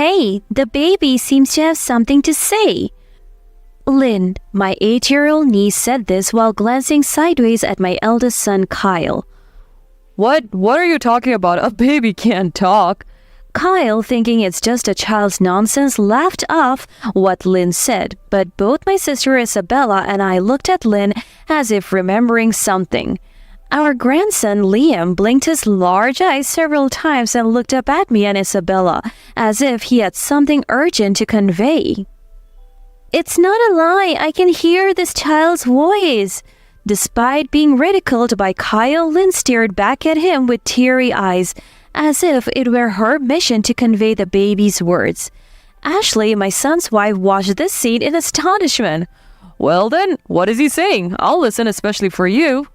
Hey, the baby seems to have something to say. Lynn, my 8-year-old niece, said this while glancing sideways at my eldest son, Kyle. What are you talking about? A baby can't talk. Kyle, thinking it's just a child's nonsense, laughed off what Lynn said, but both my sister Isabella and I looked at Lynn as if remembering something. Our grandson Liam blinked his large eyes several times and looked up at me and Isabella as if he had something urgent to convey. It's not a lie, I can hear this child's voice. Despite being ridiculed by Kyle, Lynn stared back at him with teary eyes, as if it were her mission to convey the baby's words. Ashley, my son's wife, watched this scene in astonishment. Well then, what is he saying? I'll listen, especially for you.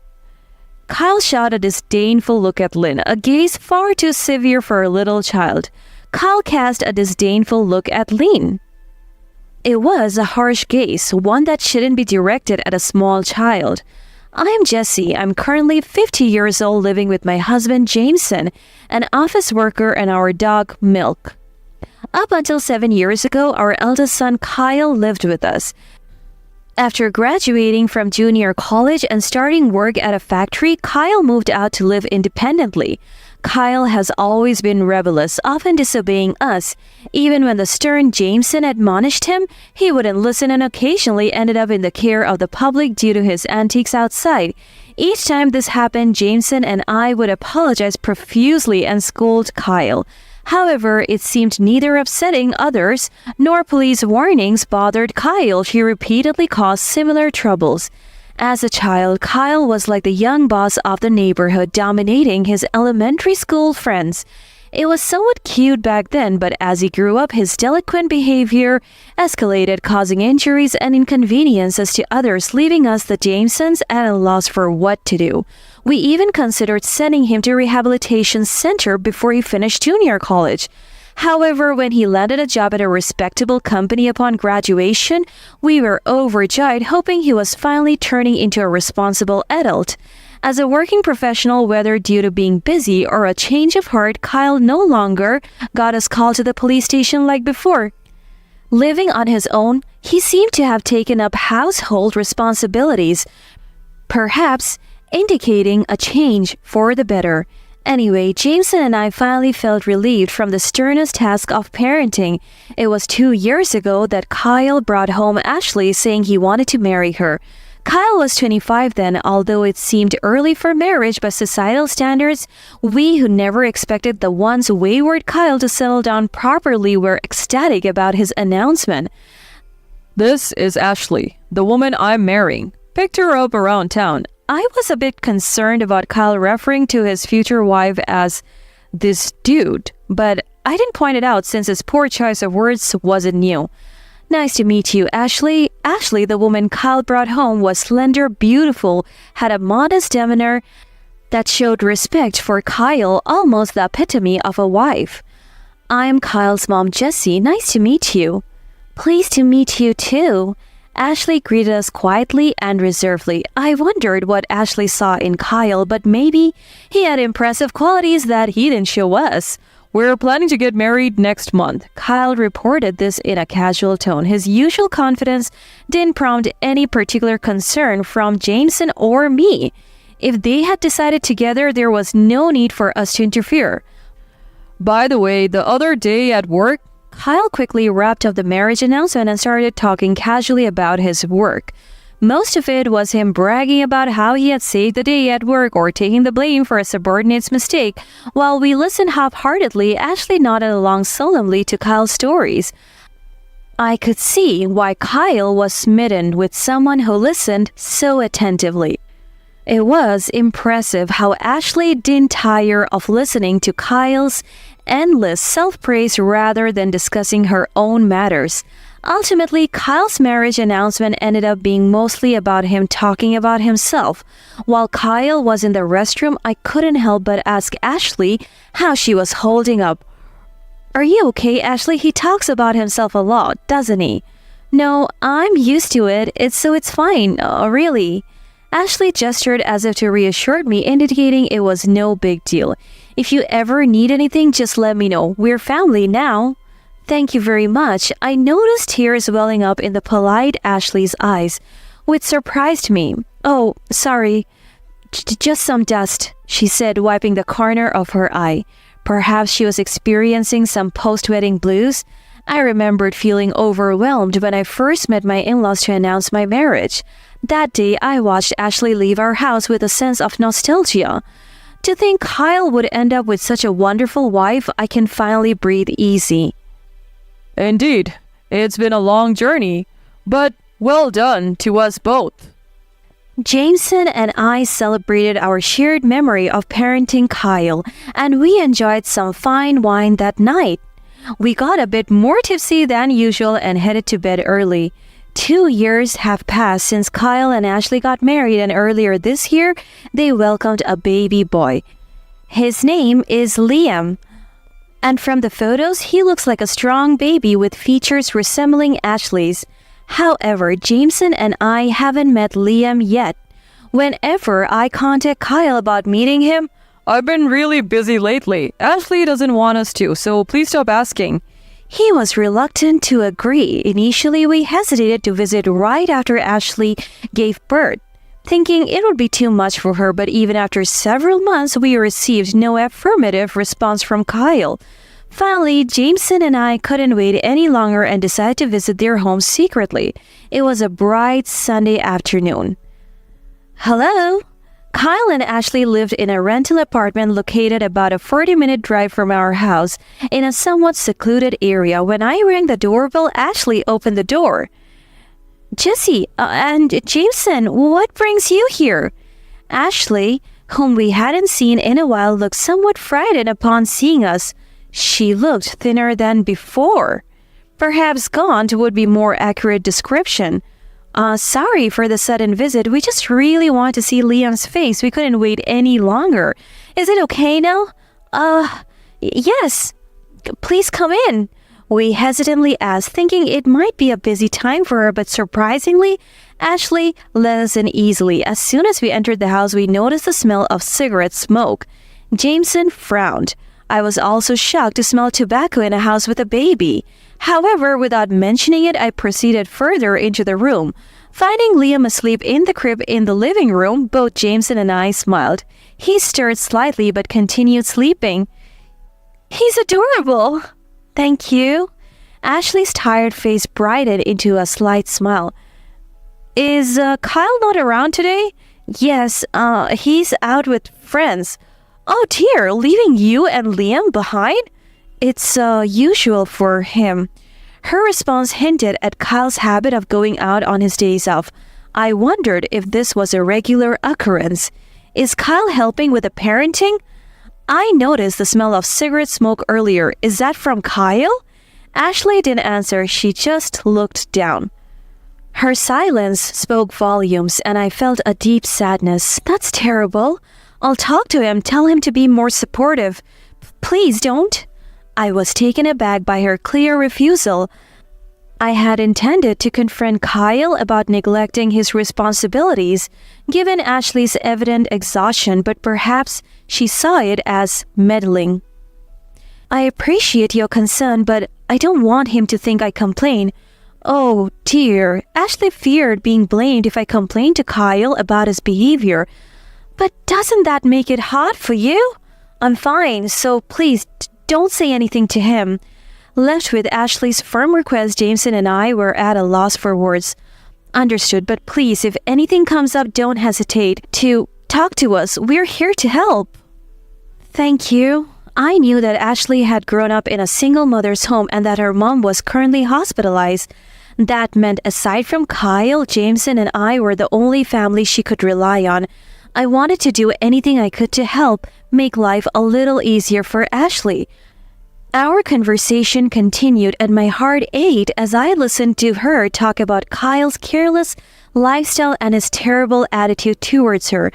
Kyle shot a disdainful look at Lynn, a gaze far too severe for a little child. Kyle cast a disdainful look at Lynn. It was a harsh gaze, one that shouldn't be directed at a small child. I'm Jesse. I'm currently 50 years old, living with my husband Jameson, an office worker, and our dog Milk. Up until 7 years ago, our eldest son Kyle lived with us. After graduating from junior college and starting work at a factory, Kyle moved out to live independently. Kyle has always been rebellious, often disobeying us. Even when the stern Jameson admonished him, he wouldn't listen and occasionally ended up in the care of the public due to his antics outside. Each time this happened, Jameson and I would apologize profusely and scold Kyle. However, it seemed neither upsetting others nor police warnings bothered Kyle. He repeatedly caused similar troubles. As a child, Kyle was like the young boss of the neighborhood, dominating his elementary school friends. It was somewhat cute back then, but as he grew up, his delinquent behavior escalated, causing injuries and inconveniences to others, leaving us, the Jamesons, at a loss for what to do. We even considered sending him to a rehabilitation center before he finished junior college. However, when he landed a job at a respectable company upon graduation, we were overjoyed, hoping he was finally turning into a responsible adult. As a working professional, whether due to being busy or a change of heart, Kyle no longer got us called to the police station like before. Living on his own, he seemed to have taken up household responsibilities, perhaps indicating a change for the better. Anyway, Jameson and I finally felt relieved from the sternest task of parenting. It was 2 years ago that Kyle brought home Ashley, saying he wanted to marry her. Kyle was 25 then, although it seemed early for marriage by societal standards. We who never expected the once wayward Kyle to settle down properly were ecstatic about his announcement. This is Ashley, the woman I'm marrying. Picked her up around town. I was a bit concerned about Kyle referring to his future wife as this dude, but I didn't point it out since his poor choice of words wasn't new. Nice to meet you, Ashley. Ashley, the woman Kyle brought home, was slender, beautiful, had a modest demeanor that showed respect for Kyle, almost the epitome of a wife. I'm Kyle's mom, Jessie. Nice to meet you. Pleased to meet you too. Ashley greeted us quietly and reservedly. I wondered what Ashley saw in Kyle, but maybe he had impressive qualities that he didn't show us. We're planning to get married next month. Kyle reported this in a casual tone. His usual confidence didn't prompt any particular concern from Jameson or me. If they had decided together, there was no need for us to interfere. By the way, the other day at work, Kyle quickly wrapped up the marriage announcement and started talking casually about his work. Most of it was him bragging about how he had saved the day at work or taking the blame for a subordinate's mistake. While we listened half-heartedly, Ashley nodded along solemnly to Kyle's stories. I could see why Kyle was smitten with someone who listened so attentively. It was impressive how Ashley didn't tire of listening to Kyle's endless self-praise rather than discussing her own matters. Ultimately, Kyle's marriage announcement ended up being mostly about him talking about himself. While Kyle was in the restroom, I couldn't help but ask Ashley how she was holding up. Are you okay, Ashley? He talks about himself a lot, doesn't he? No, I'm used to it. It's fine. Really. Ashley gestured as if to reassure me, indicating it was no big deal. If you ever need anything, just let me know. We're family now. Thank you very much. I noticed tears welling up in the polite Ashley's eyes, which surprised me. Oh, sorry. Just some dust, she said, wiping the corner of her eye. Perhaps she was experiencing some post-wedding blues. I remembered feeling overwhelmed when I first met my in-laws to announce my marriage. That day, I watched Ashley leave our house with a sense of nostalgia. To think Kyle would end up with such a wonderful wife, I can finally breathe easy. Indeed, it's been a long journey, but well done to us both. Jameson and I celebrated our shared memory of parenting Kyle, and we enjoyed some fine wine that night. We got a bit more tipsy than usual and headed to bed early. 2 years have passed since Kyle and Ashley got married, and earlier this year, they welcomed a baby boy. His name is Liam. And from the photos, he looks like a strong baby with features resembling Ashley's. However, Jameson and I haven't met Liam yet. Whenever I contact Kyle about meeting him, I've been really busy lately. Ashley doesn't want us to, so please stop asking. He was reluctant to agree. Initially, we hesitated to visit right after Ashley gave birth, thinking it would be too much for her, but even after several months, we received no affirmative response from Kyle. Finally, Jameson and I couldn't wait any longer and decided to visit their home secretly. It was a bright Sunday afternoon. Hello? Kyle and Ashley lived in a rental apartment located about a 40-minute drive from our house in a somewhat secluded area. When I rang the doorbell, Ashley opened the door. Jesse and Jameson, what brings you here? Ashley, whom we hadn't seen in a while, looked somewhat frightened upon seeing us. She looked thinner than before. Perhaps gaunt would be more accurate description. Sorry for the sudden visit. We just really want to see Liam's face. We couldn't wait any longer. Is it okay now? Yes. Please come in. We hesitantly asked, thinking it might be a busy time for her, but surprisingly, Ashley let us in easily. As soon as we entered the house, we noticed the smell of cigarette smoke. Jameson frowned. I was also shocked to smell tobacco in a house with a baby. However, without mentioning it, I proceeded further into the room. Finding Liam asleep in the crib in the living room, both Jameson and I smiled. He stirred slightly but continued sleeping. He's adorable. Thank you. Ashley's tired face brightened into a slight smile. Is Kyle not around today? Yes, he's out with friends. Oh dear, leaving you and Liam behind? It's usual for him. Her response hinted at Kyle's habit of going out on his days off. I wondered if this was a regular occurrence. Is Kyle helping with the parenting? I noticed the smell of cigarette smoke earlier. Is that from Kyle? Ashley didn't answer. She just looked down. Her silence spoke volumes, and I felt a deep sadness. That's terrible. I'll talk to him, tell him to be more supportive. Please don't. I was taken aback by her clear refusal. I had intended to confront Kyle about neglecting his responsibilities, given Ashley's evident exhaustion, but perhaps she saw it as meddling. I appreciate your concern, but I don't want him to think I complain. Oh dear, Ashley feared being blamed if I complained to Kyle about his behavior. But doesn't that make it hard for you? I'm fine, so please don't say anything to him. Left with Ashley's firm request, Jameson and I were at a loss for words. Understood, but please, if anything comes up, don't hesitate to talk to us. We're here to help. Thank you. I knew that Ashley had grown up in a single mother's home and that her mom was currently hospitalized. That meant aside from Kyle, Jameson and I were the only family she could rely on. I wanted to do anything I could to help make life a little easier for Ashley. Our conversation continued and my heart ached as I listened to her talk about Kyle's careless lifestyle and his terrible attitude towards her.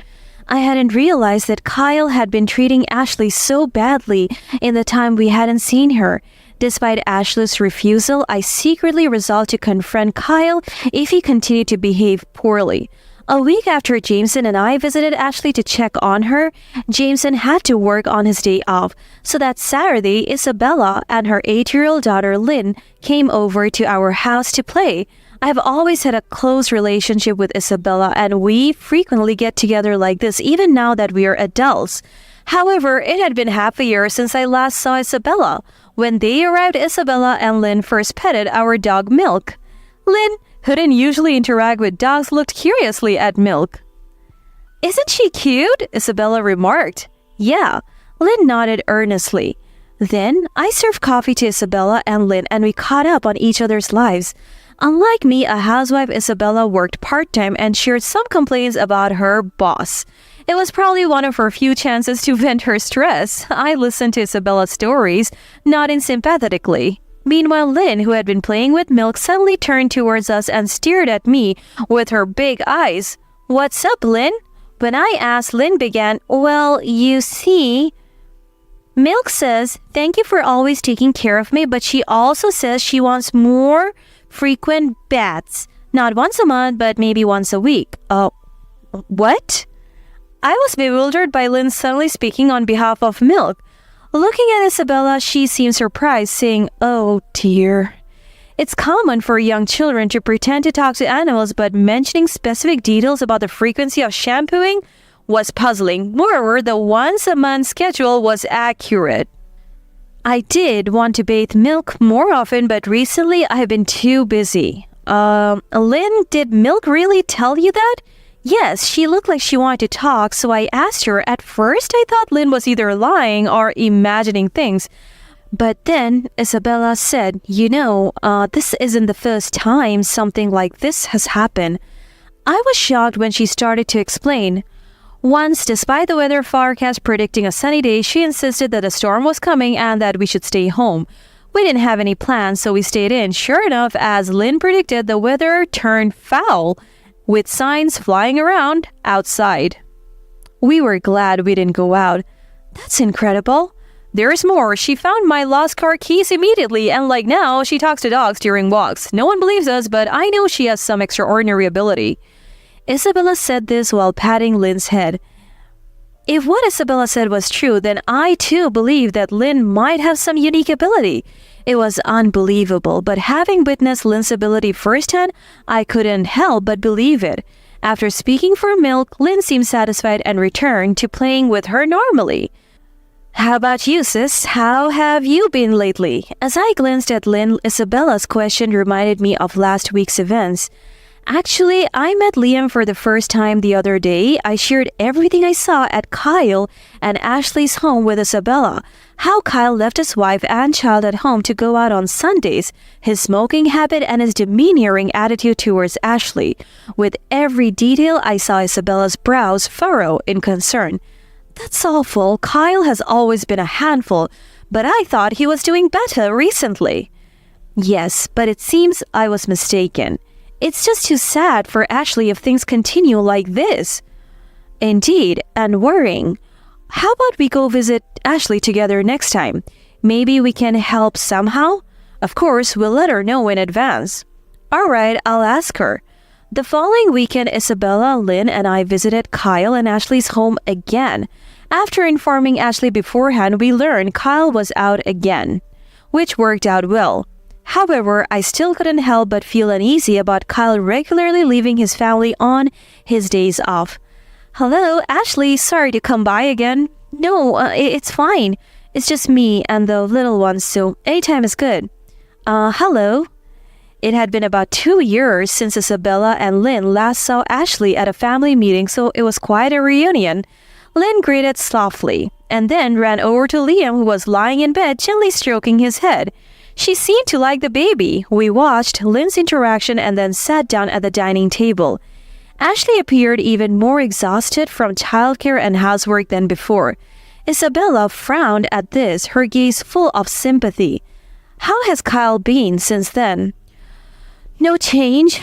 I hadn't realized that Kyle had been treating Ashley so badly in the time we hadn't seen her. Despite Ashley's refusal, I secretly resolved to confront Kyle if he continued to behave poorly. A week after Jameson and I visited Ashley to check on her, Jameson had to work on his day off, so that Saturday, Isabella and her 8-year-old daughter Lynn came over to our house to play. I've always had a close relationship with Isabella, and we frequently get together like this even now that we are adults. However, it had been half a year since I last saw Isabella. When they arrived, Isabella and Lynn first petted our dog Milk. Lynn, who didn't usually interact with dogs, looked curiously at Milk. "Isn't she cute?" Isabella remarked. "Yeah." Lynn nodded earnestly. Then I served coffee to Isabella and Lynn, and we caught up on each other's lives. Unlike me, a housewife, Isabella worked part-time and shared some complaints about her boss. It was probably one of her few chances to vent her stress. I listened to Isabella's stories, nodding sympathetically. Meanwhile, Lynn, who had been playing with Milk, suddenly turned towards us and stared at me with her big eyes. "What's up, Lynn?" When I asked, Lynn began, "Well, you see, Milk says, thank you for always taking care of me, but she also says she wants more frequent baths. Not once a month, but maybe once a week." What? I was bewildered by Lynn suddenly speaking on behalf of Milk. Looking at Isabella, she seemed surprised, saying, "Oh dear." It's common for young children to pretend to talk to animals, but mentioning specific details about the frequency of shampooing was puzzling. Moreover, the once-a-month schedule was accurate. I did want to bathe Milk more often, but recently I've been too busy. Lynn, did Milk really tell you that? Yes, she looked like she wanted to talk, so I asked her. At first, I thought Lynn was either lying or imagining things. But then Isabella said, this isn't the first time something like this has happened. I was shocked when she started to explain. Once, despite the weather forecast predicting a sunny day, she insisted that a storm was coming and that we should stay home. We didn't have any plans, so we stayed in. Sure enough, as Lynn predicted, the weather turned foul, with signs flying around outside. We were glad we didn't go out. That's incredible. There's more. She found my lost car keys immediately, and like now, she talks to dogs during walks. No one believes us, but I know she has some extraordinary ability. Isabella said this while patting Lynn's head. If what Isabella said was true, then I too believe that Lynn might have some unique ability. It was unbelievable, but having witnessed Lynn's ability firsthand, I couldn't help but believe it. After speaking for Milk, Lynn seemed satisfied and returned to playing with her normally. "How about you, sis? How have you been lately?" As I glanced at Lynn, Isabella's question reminded me of last week's events. Actually, I met Liam for the first time the other day. I shared everything I saw at Kyle and Ashley's home with Isabella. How Kyle left his wife and child at home to go out on Sundays, his smoking habit, and his demeaning attitude towards Ashley. With every detail, I saw Isabella's brows furrow in concern. "That's awful. Kyle has always been a handful, but I thought he was doing better recently." "Yes, but it seems I was mistaken. It's just too sad for Ashley if things continue like this." "Indeed, and worrying. How about we go visit Ashley together next time? Maybe we can help somehow? Of course, we'll let her know in advance." "All right, I'll ask her." The following weekend, Isabella, Lynn, and I visited Kyle and Ashley's home again. After informing Ashley beforehand, we learned Kyle was out again, which worked out well. However, I still couldn't help but feel uneasy about Kyle regularly leaving his family on his days off. "Hello, Ashley, sorry to come by again." "No, it's fine. It's just me and the little ones, so anytime is good." Hello." It had been about 2 years since Isabella and Lynn last saw Ashley at a family meeting, so it was quite a reunion. Lynn greeted softly, and then ran over to Liam, who was lying in bed, gently stroking his head. She seemed to like the baby. We watched Lynn's interaction and then sat down at the dining table. Ashley appeared even more exhausted from childcare and housework than before. Isabella frowned at this, her gaze full of sympathy. "How has Kyle been since then?" "No change.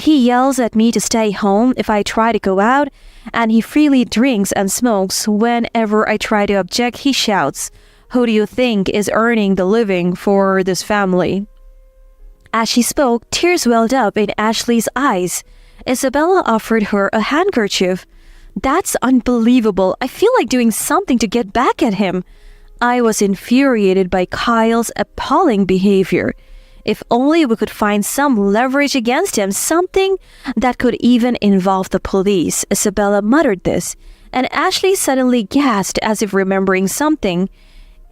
He yells at me to stay home if I try to go out, and he freely drinks and smokes. Whenever I try to object, he shouts. Who do you think is earning the living for this family?" As she spoke, tears welled up in Ashley's eyes. Isabella offered her a handkerchief. That's unbelievable. I feel like doing something to get back at him. I was infuriated by Kyle's appalling behavior. If only we could find some leverage against him, something that could even involve the police. Isabella muttered this, and Ashley suddenly gasped as if remembering something.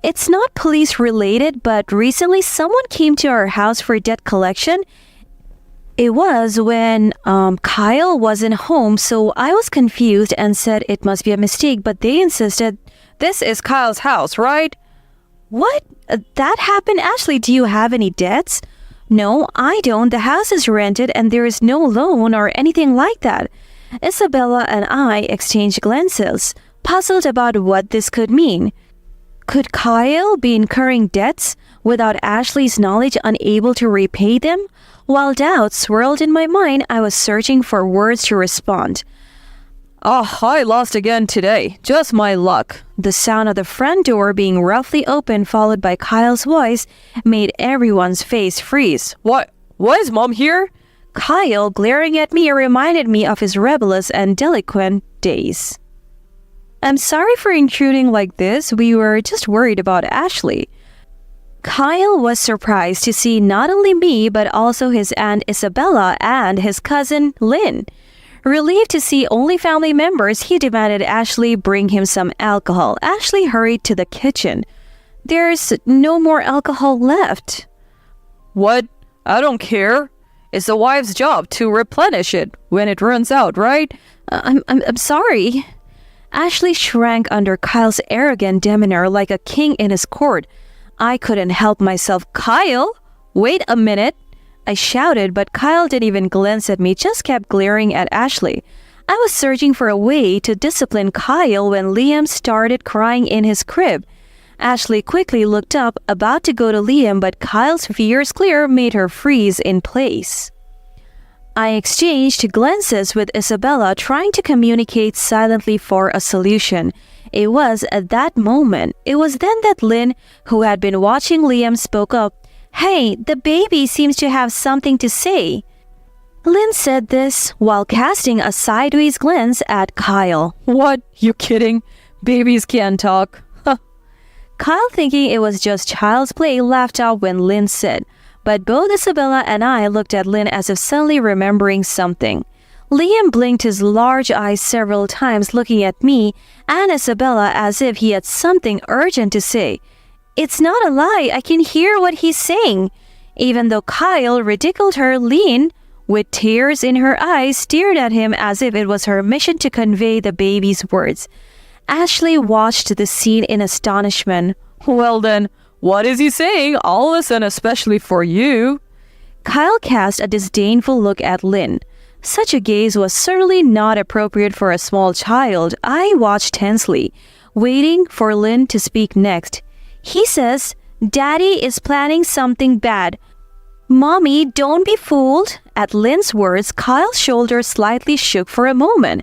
It's not police related, but recently someone came to our house for debt collection. It was when Kyle wasn't home, so I was confused and said it must be a mistake, but they insisted, This is Kyle's house, right? What? That happened? Ashley, do you have any debts? No, I don't. The house is rented and there is no loan or anything like that. Isabella and I exchanged glances, puzzled about what this could mean. Could Kyle be incurring debts without Ashley's knowledge, unable to repay them? While doubt swirled in my mind, I was searching for words to respond. I lost again today. Just my luck. The sound of the front door being roughly opened, followed by Kyle's voice, made everyone's face freeze. What? Why is Mom here? Kyle, glaring at me, reminded me of his rebellious and delinquent days. I'm sorry for intruding like this. We were just worried about Ashley. Kyle was surprised to see not only me, but also his aunt Isabella and his cousin Lynn. Relieved to see only family members, he demanded Ashley bring him some alcohol. Ashley hurried to the kitchen. There's no more alcohol left. What? I don't care. It's the wife's job to replenish it when it runs out, right? I'm sorry. Ashley shrank under Kyle's arrogant demeanor like a king in his court. I couldn't help myself. Kyle, wait a minute. I shouted, but Kyle didn't even glance at me, just kept glaring at Ashley. I was searching for a way to discipline Kyle when Liam started crying in his crib. Ashley quickly looked up, about to go to Liam, but Kyle's fierce glare made her freeze in place. I exchanged glances with Isabella, trying to communicate silently for a solution. It was at that moment, it was then that Lynn, who had been watching Liam, spoke up. Hey, the baby seems to have something to say. Lynn said this while casting a sideways glance at Kyle. What? You kidding? Babies can't talk. Kyle, thinking it was just child's play, laughed out when Lynn said, but both Isabella and I looked at Lynn as if suddenly remembering something. Liam blinked his large eyes several times, looking at me and Isabella as if he had something urgent to say. It's not a lie. I can hear what he's saying. Even though Kyle ridiculed her, Lynn, with tears in her eyes, stared at him as if it was her mission to convey the baby's words. Ashley watched the scene in astonishment. Well then, what is he saying? I'll listen, especially for you. Kyle cast a disdainful look at Lynn. Such a gaze was certainly not appropriate for a small child. I watched tensely, waiting for Lynn to speak next. He says, Daddy is planning something bad. Mommy, don't be fooled. At Lynn's words, Kyle's shoulders slightly shook for a moment.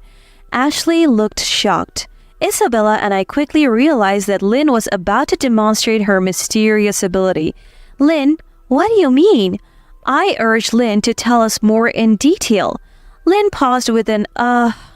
Ashley looked shocked. Isabella and I quickly realized that Lynn was about to demonstrate her mysterious ability. Lynn, what do you mean? I urged Lynn to tell us more in detail. Lynn paused with an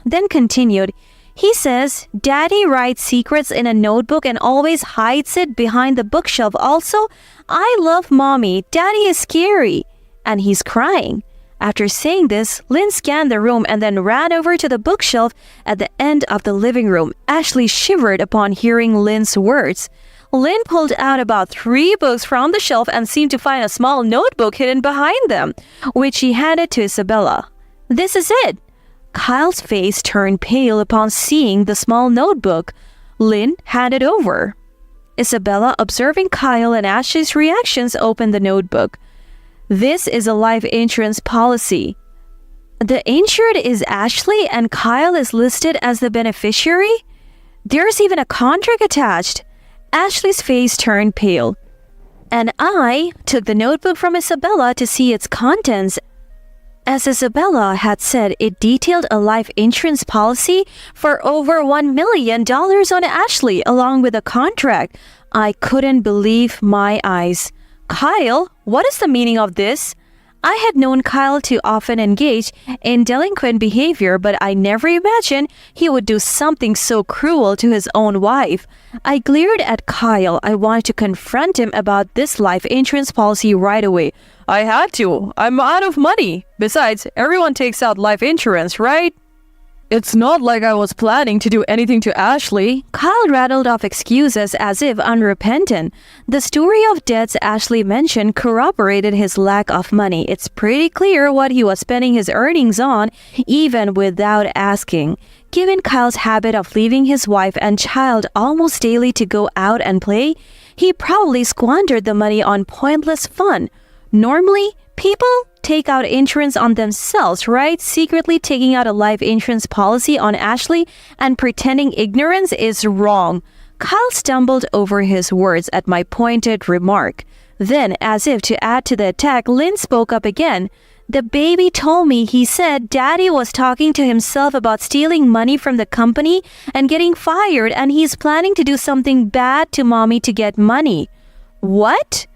then continued. He says, Daddy writes secrets in a notebook and always hides it behind the bookshelf. Also, I love Mommy. Daddy is scary. And he's crying. After saying this, Lynn scanned the room and then ran over to the bookshelf at the end of the living room. Ashley shivered upon hearing Lynn's words. Lynn pulled out about 3 books from the shelf and seemed to find a small notebook hidden behind them, which she handed to Isabella. This is it. Kyle's face turned pale upon seeing the small notebook. Lynn handed over. Isabella, observing Kyle and Ashley's reactions, opened the notebook. This is a life insurance policy. The insured is Ashley and Kyle is listed as the beneficiary? There's even a contract attached. Ashley's face turned pale. And I took the notebook from Isabella to see its contents. As Isabella had said, it detailed a life insurance policy for over $1 million on Ashley, along with a contract. I couldn't believe my eyes. Kyle, what is the meaning of this? I had known Kyle to often engage in delinquent behavior, but I never imagined he would do something so cruel to his own wife. I glared at Kyle. I wanted to confront him about this life insurance policy right away. I had to. I'm out of money. Besides, everyone takes out life insurance, right? It's not like I was planning to do anything to Ashley. Kyle rattled off excuses as if unrepentant. The story of debts Ashley mentioned corroborated his lack of money. It's pretty clear what he was spending his earnings on, even without asking. Given Kyle's habit of leaving his wife and child almost daily to go out and play, he probably squandered the money on pointless fun. Normally, people take out insurance on themselves, right? Secretly taking out a life insurance policy on Ashley and pretending ignorance is wrong. Kyle stumbled over his words at my pointed remark. Then, as if to add to the attack, Lynn spoke up again. The baby told me he said Daddy was talking to himself about stealing money from the company and getting fired, and he's planning to do something bad to Mommy to get money. What?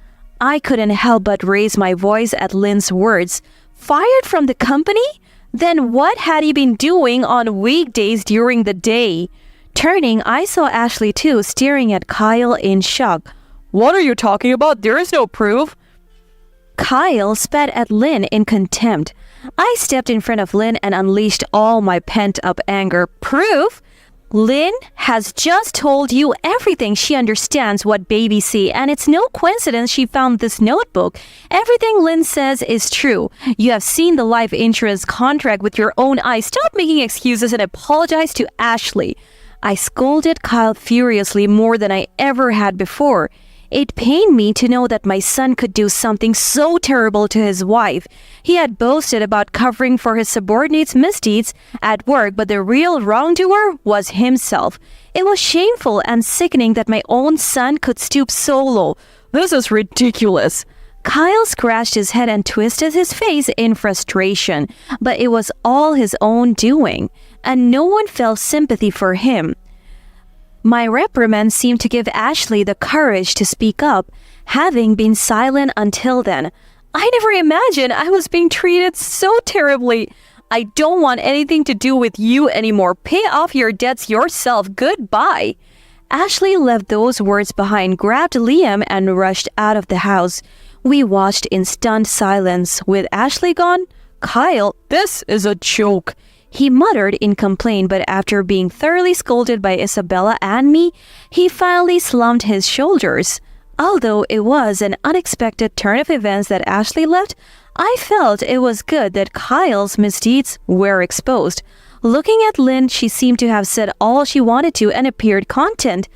I couldn't help but raise my voice at Lynn's words. Fired from the company? Then what had he been doing on weekdays during the day? Turning, I saw Ashley too, staring at Kyle in shock. What are you talking about? There is no proof. Kyle spat at Lynn in contempt. I stepped in front of Lynn and unleashed all my pent-up anger. Proof? Lynn has just told you everything she understands what babies see, and it's no coincidence she found this notebook. Everything Lynn says is true. You have seen the life insurance contract with your own eyes. Stop making excuses and apologize to Ashley. I scolded Kyle furiously more than I ever had before. It pained me to know that my son could do something so terrible to his wife. He had boasted about covering for his subordinates' misdeeds at work, but the real wrongdoer was himself. It was shameful and sickening that my own son could stoop so low. This is ridiculous. Kyle scratched his head and twisted his face in frustration, but it was all his own doing, and no one felt sympathy for him. My reprimand seemed to give Ashley the courage to speak up, having been silent until then. I never imagined I was being treated so terribly. I don't want anything to do with you anymore. Pay off your debts yourself. Goodbye. Ashley left those words behind, grabbed Liam, and rushed out of the house. We watched in stunned silence. With Ashley gone, Kyle, this is a joke. He muttered in complaint, but after being thoroughly scolded by Isabella and me, he finally slumped his shoulders. Although it was an unexpected turn of events that Ashley left, I felt it was good that Kyle's misdeeds were exposed. Looking at Lynn, she seemed to have said all she wanted to and appeared content.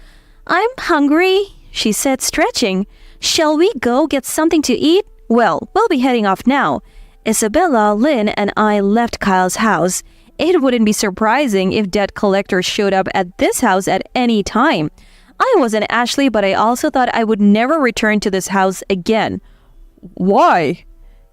I'm hungry, she said, stretching. Shall we go get something to eat? Well, we'll be heading off now. Isabella, Lynn, and I left Kyle's house. It wouldn't be surprising if debt collectors showed up at this house at any time. I wasn't Ashley, but I also thought I would never return to this house again. Why?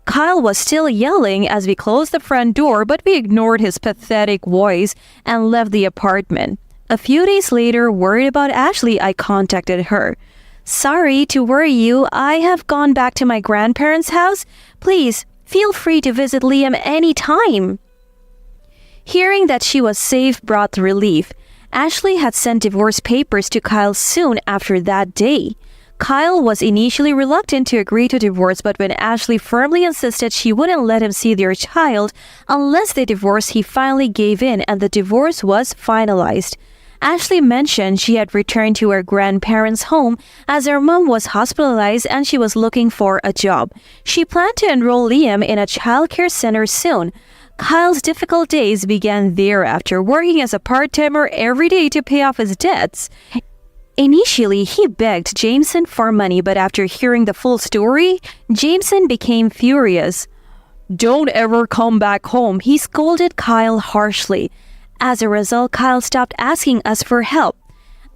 Kyle was still yelling as we closed the front door, but we ignored his pathetic voice and left the apartment. A few days later, worried about Ashley, I contacted her. Sorry to worry you. I have gone back to my grandparents' house. Please, feel free to visit Liam anytime. Hearing that she was safe brought relief. Ashley had sent divorce papers to Kyle soon after that day. Kyle was initially reluctant to agree to divorce, but when Ashley firmly insisted she wouldn't let him see their child unless they divorced, he finally gave in and the divorce was finalized. Ashley mentioned she had returned to her grandparents' home as her mom was hospitalized and she was looking for a job. She planned to enroll Liam in a childcare center soon. Kyle's difficult days began thereafter, working as a part-timer every day to pay off his debts. Initially, he begged Jameson for money, but after hearing the full story, Jameson became furious. Don't ever come back home, he scolded Kyle harshly. As a result, Kyle stopped asking us for help.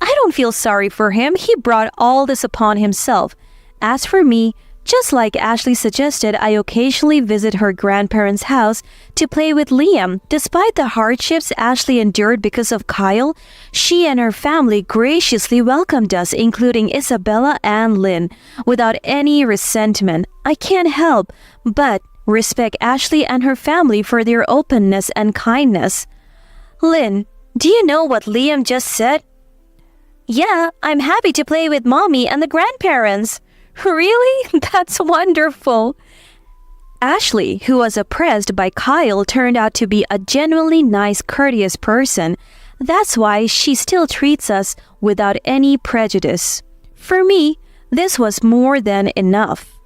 I don't feel sorry for him. He brought all this upon himself. As for me, just like Ashley suggested, I occasionally visit her grandparents' house to play with Liam. Despite the hardships Ashley endured because of Kyle, she and her family graciously welcomed us, including Isabella and Lynn, without any resentment. I can't help but Respect Ashley and her family for their openness and kindness. Lynn, do you know what Liam just said? Yeah, I'm happy to play with mommy and the grandparents. Really? That's wonderful. Ashley, who was oppressed by Kyle, turned out to be a genuinely nice, courteous person. That's why she still treats us without any prejudice. For me, this was more than enough.